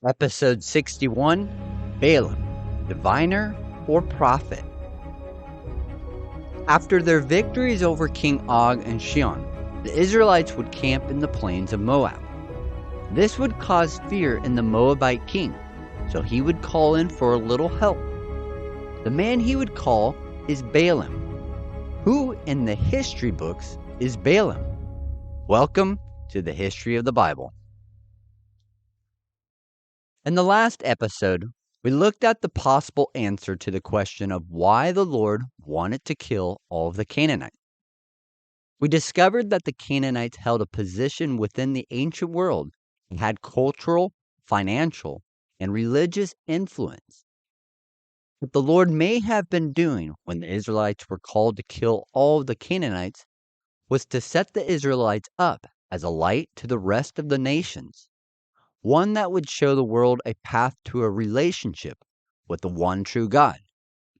Episode 61, Balaam, Diviner or Prophet. After their victories over King Og and Sihon, the Israelites would camp in the Plains of Moab. This would cause fear in the Moabite king, so he would call in for a little help. The man he would call is Balaam. Who in the history books is Balaam? Welcome to the history of the Bible. In the last episode, we looked at the possible answer to the question of why the Lord wanted to kill all of the Canaanites. We discovered that the Canaanites held a position within the ancient world and had cultural, financial, and religious influence. What the Lord may have been doing when the Israelites were called to kill all of the Canaanites was to set the Israelites up as a light to the rest of the nations. One that would show the world a path to a relationship with the one true God,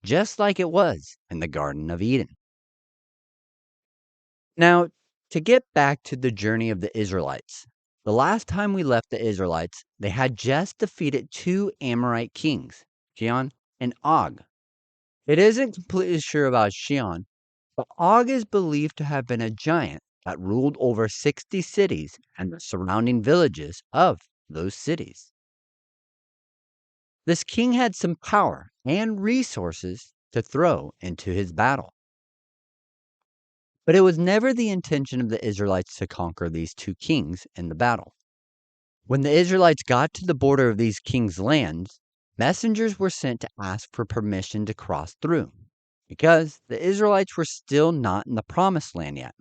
just like it was in the Garden of Eden. Now, to get back to the journey of the Israelites, the last time we left the Israelites, they had just defeated two Amorite kings, Sihon and Og. It isn't completely sure about Sihon, but Og is believed to have been a giant that ruled over 60 cities and the surrounding villages of those cities. This king had some power and resources to throw into his battle. But it was never the intention of the Israelites to conquer these two kings in the battle. When the Israelites got to the border of these kings' lands, messengers were sent to ask for permission to cross through, because the Israelites were still not in the promised land yet.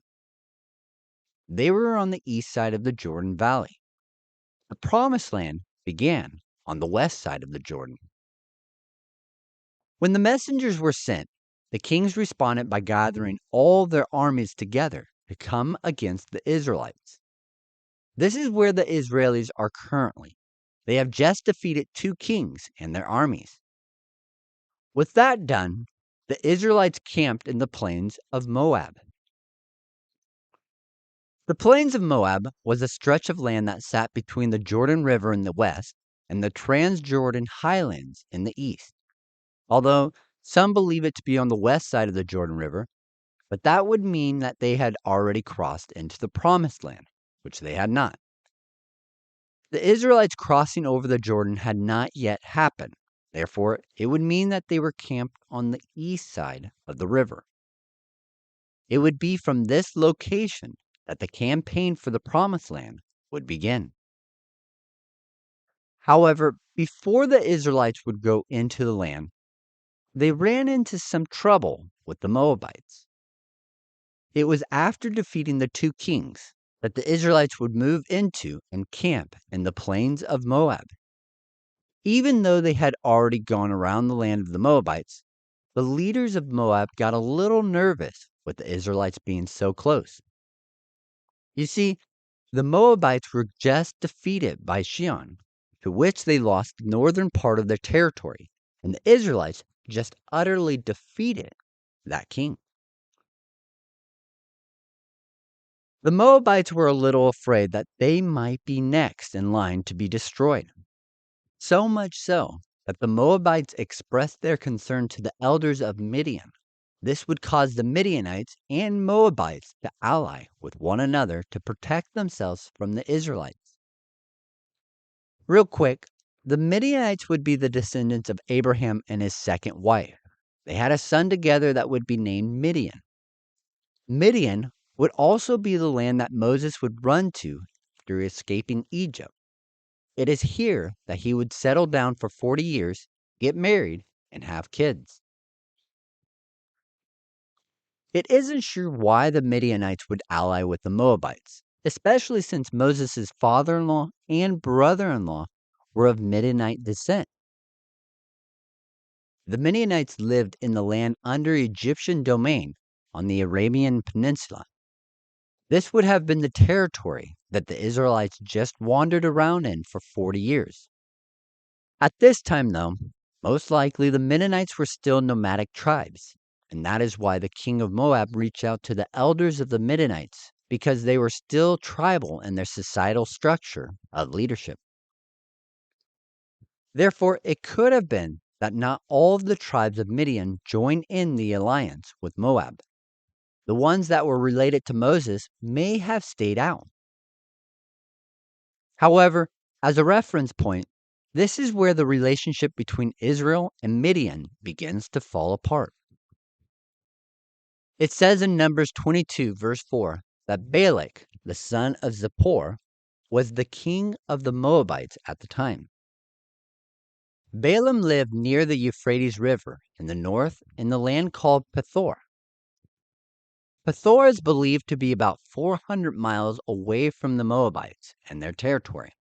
They were on the east side of the Jordan Valley. The promised land began on the west side of the Jordan. When the messengers were sent, the kings responded by gathering all their armies together to come against the Israelites. This is where the Israelis are currently. They have just defeated two kings and their armies. With that done, the Israelites camped in the plains of Moab. The plains of Moab was a stretch of land that sat between the Jordan River in the west and the Transjordan highlands in the east. Although some believe it to be on the west side of the Jordan River, but that would mean that they had already crossed into the promised land, which they had not. The Israelites crossing over the Jordan had not yet happened. Therefore, it would mean that they were camped on the east side of the river. It would be from this location that the campaign for the promised land would begin. However, before the Israelites would go into the land, they ran into some trouble with the Moabites. It was after defeating the two kings that the Israelites would move into and camp in the plains of Moab. Even though they had already gone around the land of the Moabites, the leaders of Moab got a little nervous with the Israelites being so close. You see, the Moabites were just defeated by Sihon, to which they lost the northern part of their territory, and the Israelites just utterly defeated that king. The Moabites were a little afraid that they might be next in line to be destroyed. So much so that the Moabites expressed their concern to the elders of Midian. This would cause the Midianites and Moabites to ally with one another to protect themselves from the Israelites. Real quick, the Midianites would be the descendants of Abraham and his second wife. They had a son together that would be named Midian. Midian would also be the land that Moses would run to after escaping Egypt. It is here that he would settle down for 40 years, get married, and have kids. It isn't sure why the Midianites would ally with the Moabites, especially since Moses' father-in-law and brother-in-law were of Midianite descent. The Midianites lived in the land under Egyptian domain on the Arabian Peninsula. This would have been the territory that the Israelites just wandered around in for 40 years. At this time, though, most likely the Midianites were still nomadic tribes. And that is why the king of Moab reached out to the elders of the Midianites, because they were still tribal in their societal structure of leadership. Therefore, it could have been that not all of the tribes of Midian joined in the alliance with Moab. The ones that were related to Moses may have stayed out. However, as a reference point, this is where the relationship between Israel and Midian begins to fall apart. It says in Numbers 22, verse 4, that Balak, the son of Zippor, was the king of the Moabites at the time. Balaam lived near the Euphrates River in the north in the land called Pethor. Pethor is believed to be about 400 miles away from the Moabites and their territory.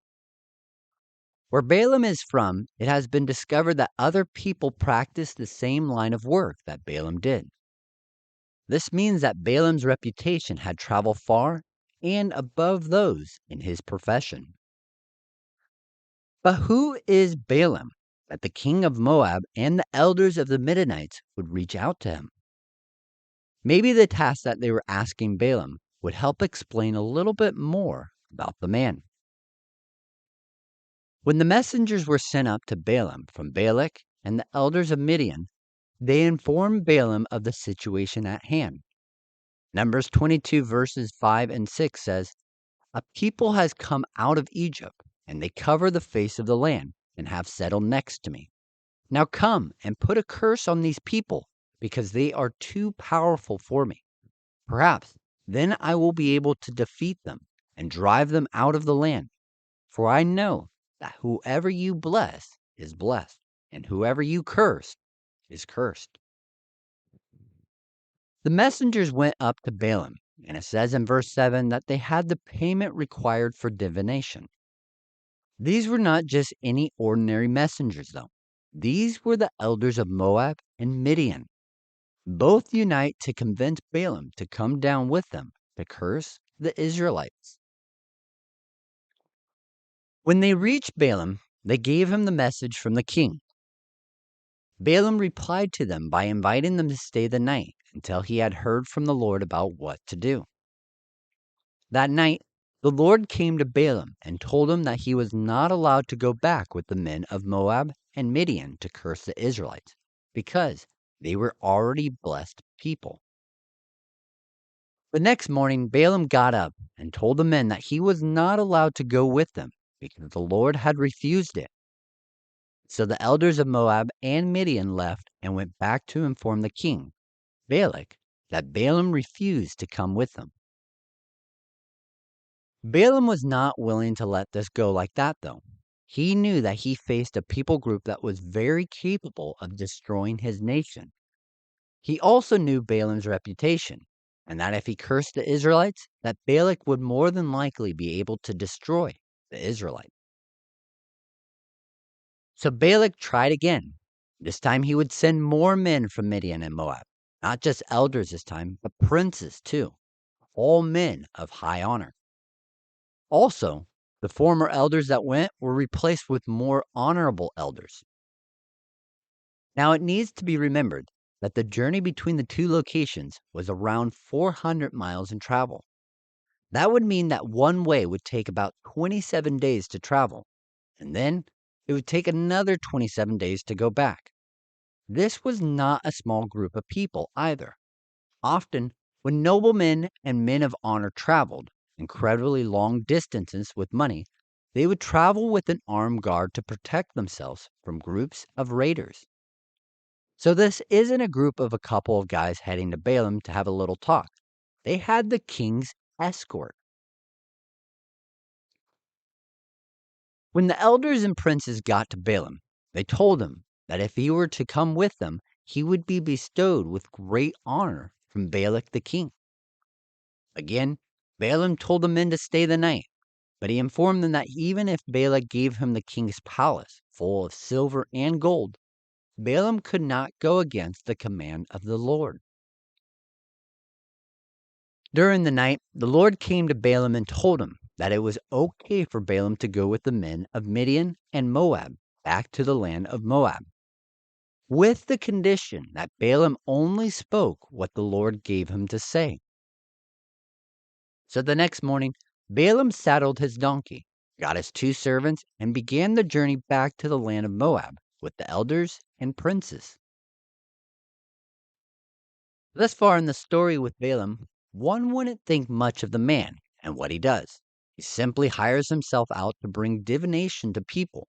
Where Balaam is from, it has been discovered that other people practice the same line of work that Balaam did. This means that Balaam's reputation had traveled far and above those in his profession. But who is Balaam that the king of Moab and the elders of the Midianites would reach out to him? Maybe the task that they were asking Balaam would help explain a little bit more about the man. When the messengers were sent up to Balaam from Balak and the elders of Midian, they informed Balaam of the situation at hand. Numbers 22 verses 5 and 6 says, "A people has come out of Egypt, and they cover the face of the land and have settled next to me. Now come and put a curse on these people, because they are too powerful for me. Perhaps then I will be able to defeat them and drive them out of the land. For I know that whoever you bless is blessed, and whoever you curse is cursed." The messengers went up to Balaam, and it says in verse 7 that they had the payment required for divination. These were not just any ordinary messengers, though. These were the elders of Moab and Midian. Both unite to convince Balaam to come down with them to curse the Israelites. When they reached Balaam, they gave him the message from the king. Balaam replied to them by inviting them to stay the night until he had heard from the Lord about what to do. That night, the Lord came to Balaam and told him that he was not allowed to go back with the men of Moab and Midian to curse the Israelites, because they were already blessed people. The next morning, Balaam got up and told the men that he was not allowed to go with them because the Lord had refused it. So the elders of Moab and Midian left and went back to inform the king, Balak, that Balaam refused to come with them. Balaam was not willing to let this go like that, though. He knew that he faced a people group that was very capable of destroying his nation. He also knew Balaam's reputation, and that if he cursed the Israelites, that Balak would more than likely be able to destroy the Israelites. So Balak tried again. This time he would send more men from Midian and Moab, not just elders this time, but princes too, all men of high honor. Also, the former elders that went were replaced with more honorable elders. Now, it needs to be remembered that the journey between the two locations was around 400 miles in travel. That would mean that one way would take about 27 days to travel, and then it would take another 27 days to go back. This was not a small group of people either. Often, when noblemen and men of honor traveled incredibly long distances with money, they would travel with an armed guard to protect themselves from groups of raiders. So this isn't a group of a couple of guys heading to Balaam to have a little talk. They had the king's escort. When the elders and princes got to Balaam, they told him that if he were to come with them, he would be bestowed with great honor from Balak the king. Again, Balaam told the men to stay the night, but he informed them that even if Balak gave him the king's palace full of silver and gold, Balaam could not go against the command of the Lord. During the night, the Lord came to Balaam and told him that it was okay for Balaam to go with the men of Midian and Moab back to the land of Moab, with the condition that Balaam only spoke what the Lord gave him to say. So the next morning, Balaam saddled his donkey got his 2 servants, and began the journey back to the land of Moab with the elders and princes. Thus far in the story with Balaam, one wouldn't think much of the man and what he does. He simply hires himself out to bring divination to people.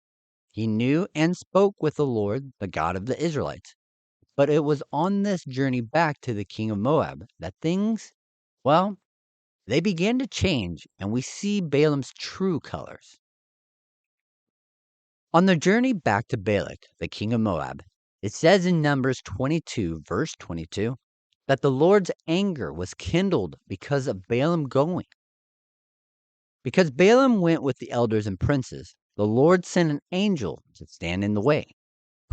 He knew and spoke with the Lord, the God of the Israelites. But it was on this journey back to the king of Moab that things, well, they began to change, and we see Balaam's true colors. On the journey back to Balak, the king of Moab, it says in Numbers 22, verse 22, that the Lord's anger was kindled because of Balaam going. Because Balaam went with the elders and princes, the Lord sent an angel to stand in the way,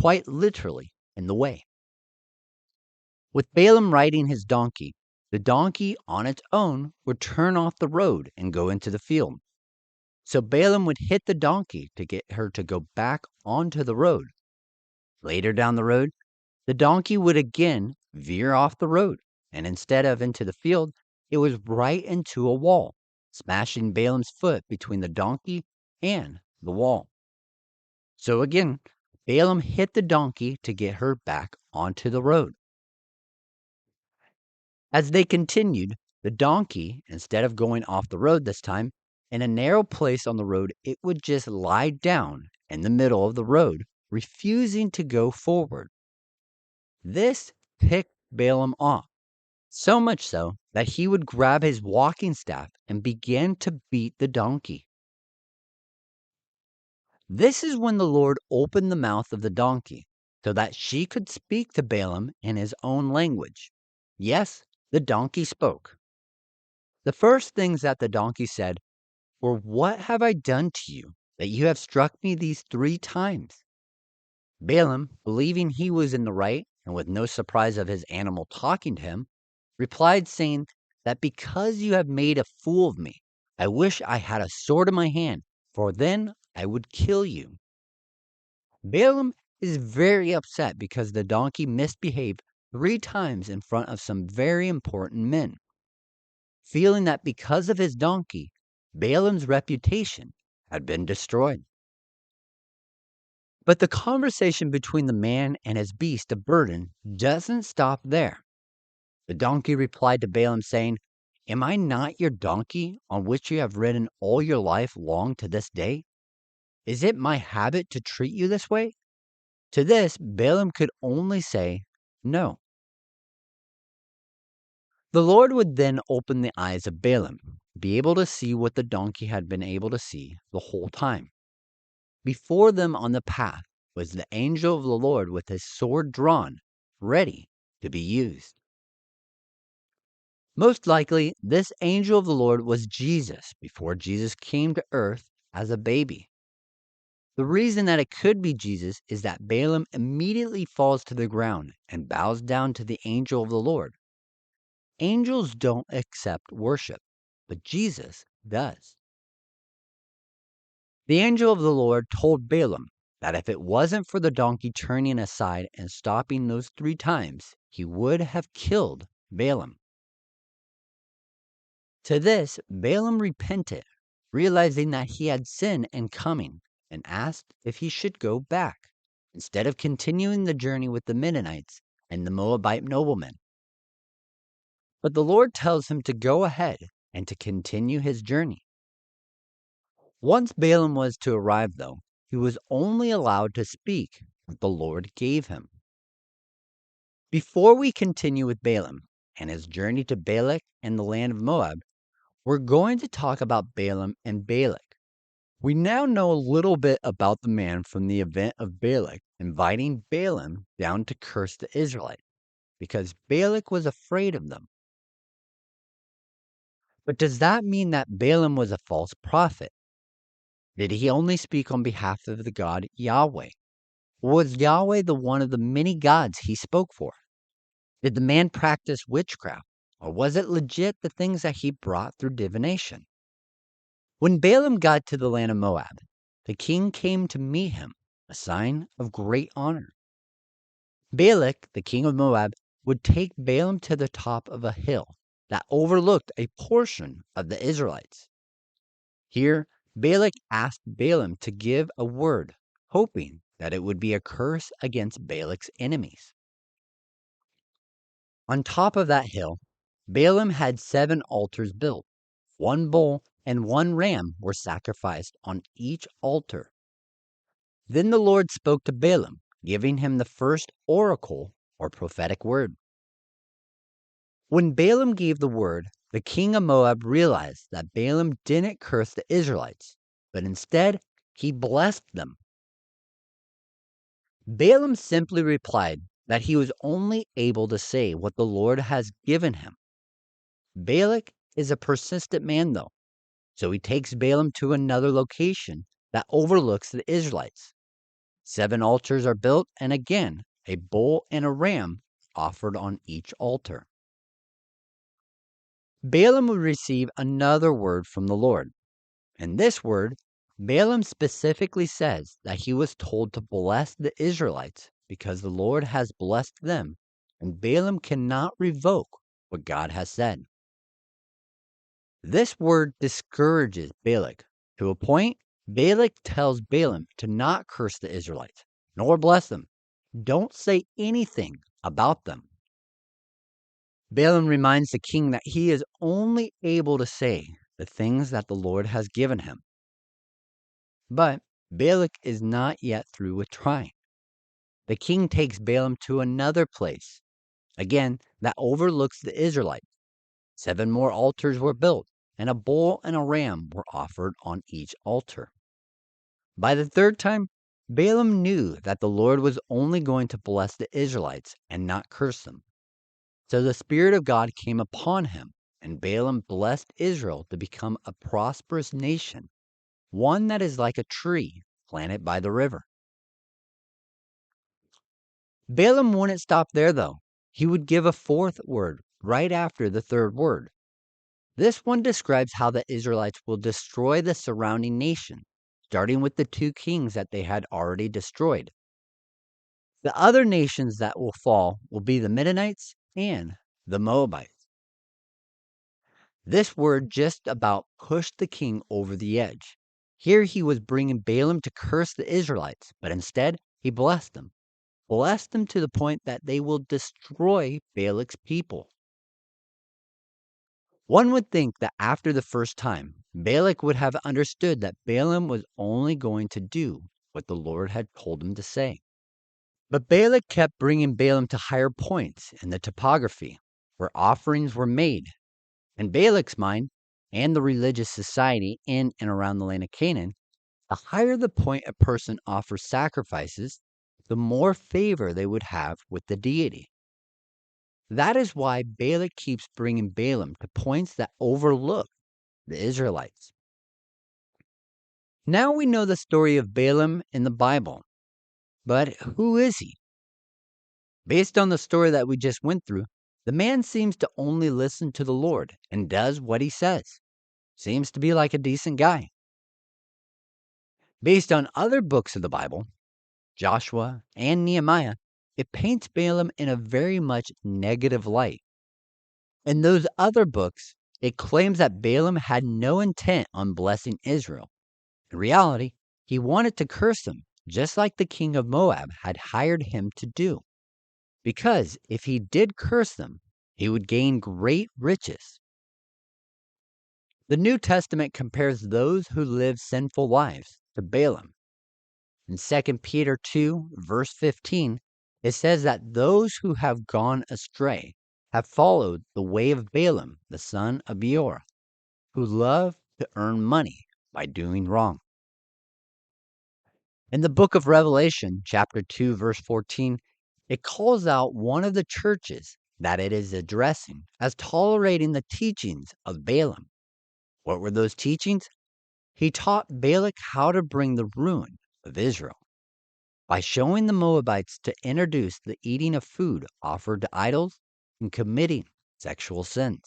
quite literally in the way. With Balaam riding his donkey, the donkey on its own would turn off the road and go into the field. So Balaam would hit the donkey to get her to go back onto the road. Later down the road, the donkey would again veer off the road, and instead of into the field, it was right into a wall, smashing Balaam's foot between the donkey and the wall. So again, Balaam hit the donkey to get her back onto the road. As they continued, the donkey, instead of going off the road this time, in a narrow place on the road, it would just lie down in the middle of the road, refusing to go forward. This ticked Balaam off, so much so that he would grab his walking staff and begin to beat the donkey. This is when the Lord opened the mouth of the donkey so that she could speak to Balaam in his own language. Yes, the donkey spoke. The first things that the donkey said were, "What have I done to you that you have struck me these 3 times?" Balaam, believing he was in the right and with no surprise of his animal talking to him, replied, saying that because you have made a fool of me, I wish I had a sword in my hand, for then I would kill you. Balaam is very upset because the donkey misbehaved 3 times in front of some very important men. Feeling that because of his donkey, Balaam's reputation had been destroyed. But the conversation between the man and his beast of burden doesn't stop there. The donkey replied to Balaam, saying, "Am I not your donkey on which you have ridden all your life long to this day? Is it my habit to treat you this way?" To this, Balaam could only say, "No." The Lord would then open the eyes of Balaam, be able to see what the donkey had been able to see the whole time. Before them on the path was the angel of the Lord with his sword drawn, ready to be used. Most likely, this angel of the Lord was Jesus before Jesus came to earth as a baby. The reason that it could be Jesus is that Balaam immediately falls to the ground and bows down to the angel of the Lord. Angels don't accept worship, but Jesus does. The angel of the Lord told Balaam that if it wasn't for the donkey turning aside and stopping those 3 times, he would have killed Balaam. To this, Balaam repented, realizing that he had sinned in coming, and asked if he should go back, instead of continuing the journey with the Midianites and the Moabite noblemen. But the Lord tells him to go ahead and to continue his journey. Once Balaam was to arrive, though, he was only allowed to speak what the Lord gave him. Before we continue with Balaam and his journey to Balak and the land of Moab, we're going to talk about Balaam and Balak. We now know a little bit about the man from the event of Balak inviting Balaam down to curse the Israelites, because Balak was afraid of them. But does that mean that Balaam was a false prophet? Did he only speak on behalf of the God Yahweh? Was Yahweh the one of the many gods he spoke for? Did the man practice witchcraft, or was it legit the things that he brought through divination? When Balaam got to the land of Moab, the king came to meet him, a sign of great honor. Balak, the king of Moab, would take Balaam to the top of a hill that overlooked a portion of the Israelites. Here, Balak asked Balaam to give a word, hoping that it would be a curse against Balak's enemies. On top of that hill, Balaam had 7 altars built. 1 bull and 1 ram were sacrificed on each altar. Then the Lord spoke to Balaam, giving him the first oracle or prophetic word. When Balaam gave the word, the king of Moab realized that Balaam didn't curse the Israelites, but instead he blessed them. Balaam simply replied that he was only able to say what the Lord has given him. Balak is a persistent man, though, so he takes Balaam to another location that overlooks the Israelites. 7 altars are built, and again, a bull and a ram offered on each altar. Balaam would receive another word from the Lord. In this word, Balaam specifically says that he was told to bless the Israelites because the Lord has blessed them, and Balaam cannot revoke what God has said. This word discourages Balak. To a point, Balak tells Balaam to not curse the Israelites, nor bless them. Don't say anything about them. Balaam reminds the king that he is only able to say the things that the Lord has given him. But Balak is not yet through with trying. The king takes Balaam to another place, again, that overlooks the Israelites. 7 more altars were built, and a bull and a ram were offered on each altar. By the 3rd time, Balaam knew that the Lord was only going to bless the Israelites and not curse them. So the Spirit of God came upon him, and Balaam blessed Israel to become a prosperous nation, one that is like a tree planted by the river. Balaam wouldn't stop there, though. He would give a 4th word right after the 3rd word. This one describes how the Israelites will destroy the surrounding nation, starting with the 2 kings that they had already destroyed. The other nations that will fall will be the Midianites and the Moabites. This word just about pushed the king over the edge. Here he was bringing Balaam to curse the Israelites, but instead he blessed them. Blessed them to the point that they will destroy Balak's people. One would think that after the first time, Balak would have understood that Balaam was only going to do what the Lord had told him to say. But Balak kept bringing Balaam to higher points in the topography, where offerings were made. In Balak's mind, and the religious society in and around the land of Canaan, the higher the point a person offers sacrifices, the more favor they would have with the deity. That is why Balak keeps bringing Balaam to points that overlook the Israelites. Now we know the story of Balaam in the Bible, but who is he? Based on the story that we just went through, the man seems to only listen to the Lord and does what he says. Seems to be like a decent guy. Based on other books of the Bible, Joshua and Nehemiah, it paints Balaam in a very much negative light. In those other books, it claims that Balaam had no intent on blessing Israel. In reality, he wanted to curse them, just like the king of Moab had hired him to do. Because if he did curse them, he would gain great riches. The New Testament compares those who live sinful lives to Balaam. In 2 Peter 2, verse 15, it says that those who have gone astray have followed the way of Balaam, the son of Beor, who loved to earn money by doing wrong. In the book of Revelation, chapter 2, verse 14, it calls out one of the churches that it is addressing as tolerating the teachings of Balaam. What were those teachings? He taught Balak how to bring the ruin of Israel by showing the Moabites to introduce the eating of food offered to idols and committing sexual sins.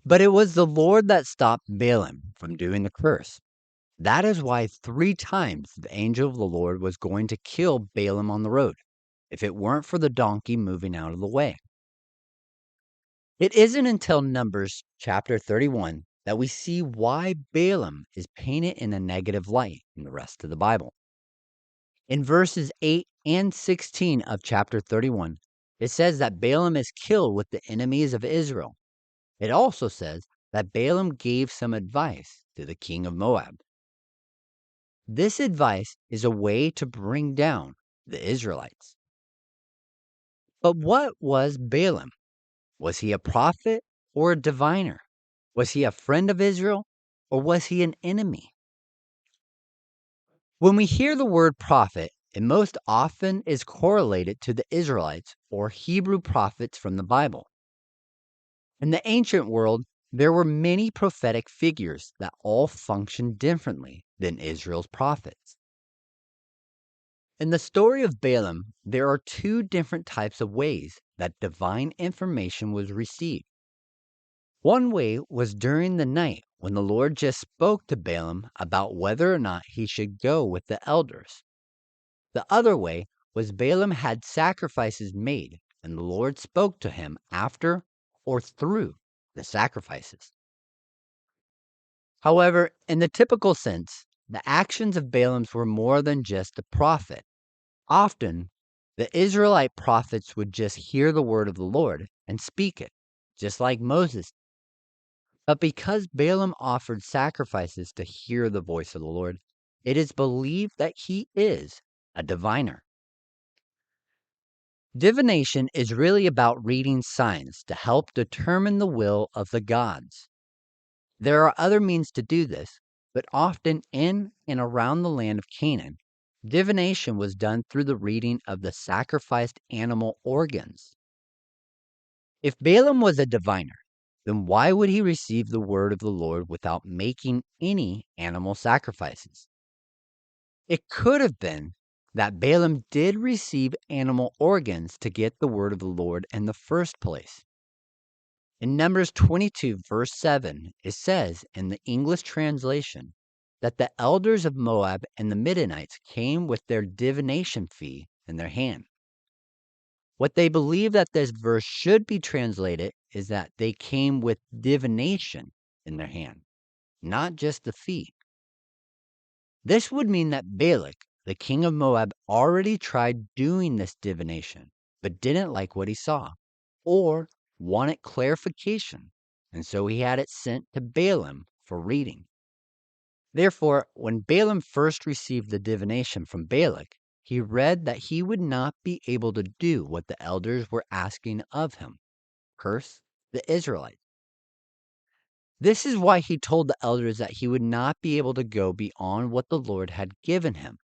But it was the Lord that stopped Balaam from doing the curse. That is why 3 times the angel of the Lord was going to kill Balaam on the road, if it weren't for the donkey moving out of the way. It isn't until Numbers chapter 31 that we see why Balaam is painted in a negative light in the rest of the Bible. In verses 8 and 16 of chapter 31, it says that Balaam is killed with the enemies of Israel. It also says that Balaam gave some advice to the king of Moab. This advice is a way to bring down the Israelites. But what was Balaam? Was he a prophet or a diviner? Was he a friend of Israel or was he an enemy? When we hear the word prophet, it most often is correlated to the Israelites or Hebrew prophets from the Bible. In the ancient world, there were many prophetic figures that all functioned differently than Israel's prophets. In the story of Balaam, there are two different types of ways that divine information was received. One way was during the night when the Lord just spoke to Balaam about whether or not he should go with the elders. The other way was Balaam had sacrifices made and the Lord spoke to him after or through the sacrifices. However, in the typical sense, the actions of Balaam's were more than just a prophet. Often, the Israelite prophets would just hear the word of the Lord and speak it, just like Moses. But because Balaam offered sacrifices to hear the voice of the Lord, it is believed that he is a diviner. Divination is really about reading signs to help determine the will of the gods. There are other means to do this, but often in and around the land of Canaan, divination was done through the reading of the sacrificed animal organs. If Balaam was a diviner, then why would he receive the word of the Lord without making any animal sacrifices? It could have been that Balaam did receive animal organs to get the word of the Lord in the first place. In Numbers 22, verse 7, it says in the English translation that the elders of Moab and the Midianites came with their divination fee in their hand. What they believe that this verse should be translated is that they came with divination in their hand, not just the fee. This would mean that Balak, the king of Moab, already tried doing this divination, but didn't like what he saw, or wanted clarification, and so he had it sent to Balaam for reading. Therefore, when Balaam first received the divination from Balak, he read that he would not be able to do what the elders were asking of him, curse the Israelites. This is why he told the elders that he would not be able to go beyond what the Lord had given him.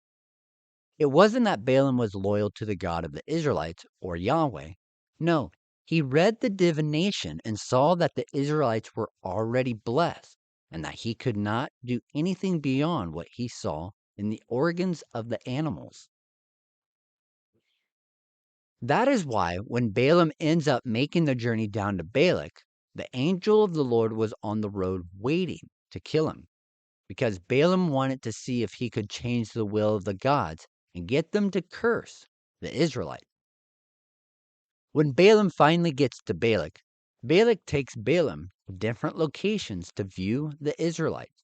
It wasn't that Balaam was loyal to the God of the Israelites or Yahweh. No, he read the divination and saw that the Israelites were already blessed and that he could not do anything beyond what he saw in the organs of the animals. That is why when Balaam ends up making the journey down to Balak, the angel of the Lord was on the road waiting to kill him, because Balaam wanted to see if he could change the will of the gods and get them to curse the Israelites. When Balaam finally gets to Balak, Balak takes Balaam to different locations to view the Israelites.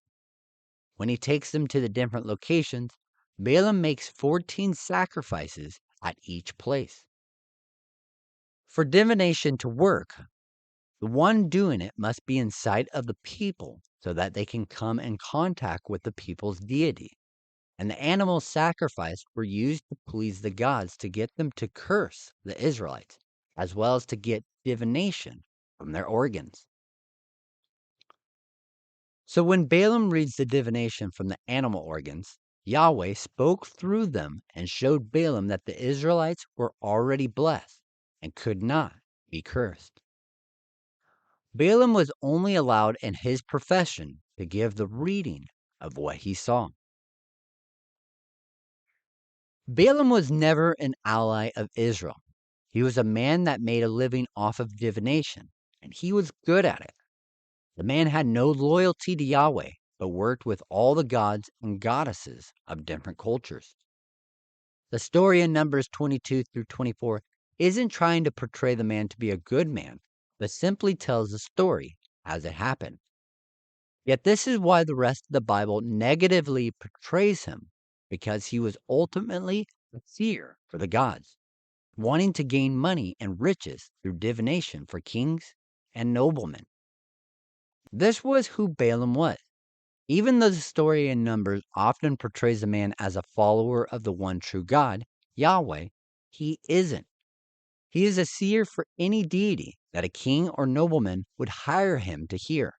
When he takes them to the different locations, Balaam makes 14 sacrifices at each place. For divination to work, the one doing it must be in sight of the people so that they can come in contact with the people's deity. And the animals sacrificed were used to please the gods to get them to curse the Israelites, as well as to get divination from their organs. So when Balaam reads the divination from the animal organs, Yahweh spoke through them and showed Balaam that the Israelites were already blessed and could not be cursed. Balaam was only allowed in his profession to give the reading of what he saw. Balaam was never an ally of Israel. He was a man that made a living off of divination, and he was good at it. The man had no loyalty to Yahweh, but worked with all the gods and goddesses of different cultures. The story in Numbers 22 through 24 isn't trying to portray the man to be a good man, but simply tells the story as it happened. Yet this is why the rest of the Bible negatively portrays him, because he was ultimately a seer for the gods, wanting to gain money and riches through divination for kings and noblemen. This was who Balaam was. Even though the story in Numbers often portrays a man as a follower of the one true God, Yahweh, he isn't. He is a seer for any deity that a king or nobleman would hire him to hear.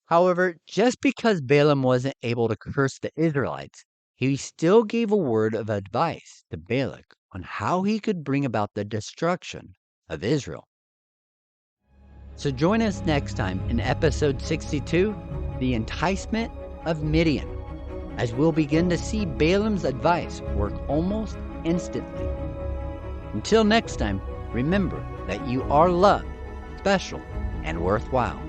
However, just because Balaam wasn't able to curse the Israelites, he still gave a word of advice to Balak on how he could bring about the destruction of Israel. So join us next time in episode 62, The Enticement of Midian, as we'll begin to see Balaam's advice work almost instantly. Until next time, remember that you are loved, special, and worthwhile.